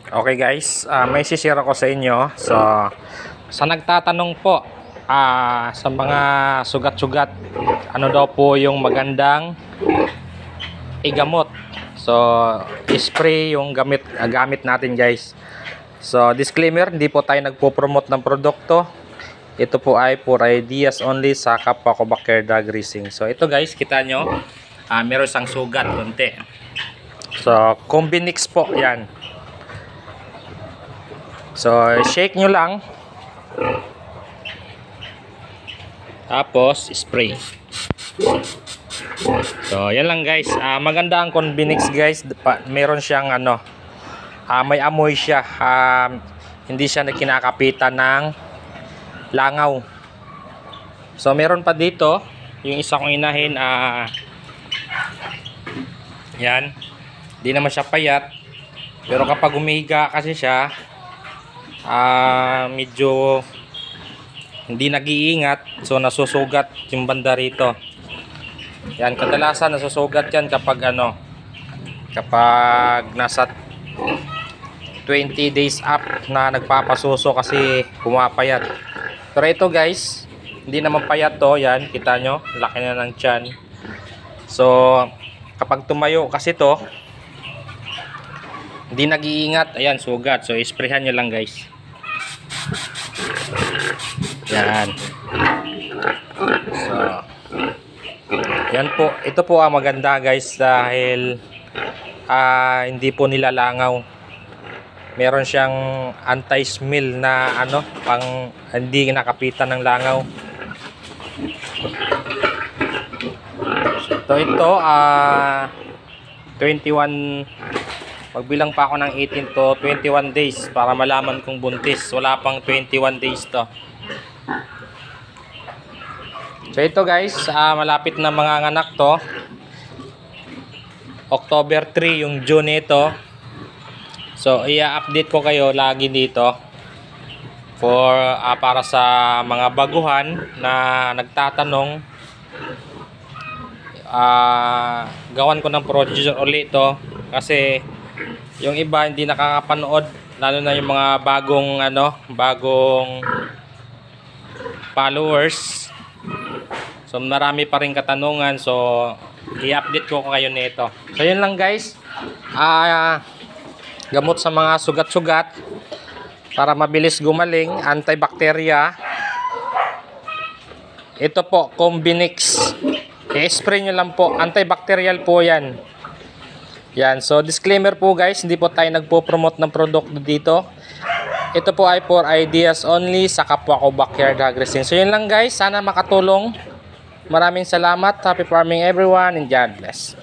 Okay guys, may share ako sa inyo. So, sa nagtatanong po sa mga sugat-sugat, ano daw po yung magandang igamot. So, spray yung gamit natin guys. So, disclaimer, hindi po tayo nagpo-promote ng produkto. Ito po ay for ideas only sa kapwa ko Backyard Dog Racing. So, ito guys, kita nyo, meron isang sugat konti. So, Combinix po yan. So, shake nyo lang. Tapos, spray. So, yan lang guys. Maganda ang Combinix guys. Meron siyang may amoy siya. Hindi siya kinakapitan ng langaw. So, meron pa dito. Yung isa kong inahin. Yan. Hindi naman siya payat. Pero kapag umihiga kasi siya, medyo hindi nag-iingat, so nasusugat yung banda rito. Yan, kadalasan nasusugat yan kapag kapag nasa 20 days up na nagpapasuso kasi pumapayat. Pero ito guys, hindi naman payat to. Yan, kita nyo, laki na ng tiyan. So kapag tumayo kasi to, hindi nag-iingat, ayan, sugat. So isprayhan nyo lang guys. Yan. So, yan po. Ito po ang maganda guys dahil hindi po nilalangaw. Meron siyang anti-smell na pang hindi nakapitan ng langaw. So ito 21, magbilang pa ako ng 18 to 21 days para malaman kung buntis. Wala pang 21 days to. So ito guys, malapit na mga anak to. October 3 yung June ito. So i-update ko kayo lagi dito for para sa mga baguhan na nagtatanong. Gawan ko ng procedure ulit to kasi yung iba hindi nakakapanood, lalo na yung mga bagong followers. So marami pa rin katanungan, so i-update ko kayo nito. So yun lang guys, gamot sa mga sugat-sugat para mabilis gumaling, antibacteria. Ito po, Combinix. I-spray nyo lang po, antibacterial po yan. Yan, so disclaimer po guys, hindi po tayo nagpo-promote ng produkto dito. Ito po ay for ideas only sa kapwa ko Backyard Dog Racing. So yun lang guys, sana makatulong. Maraming salamat. Happy farming everyone and God bless.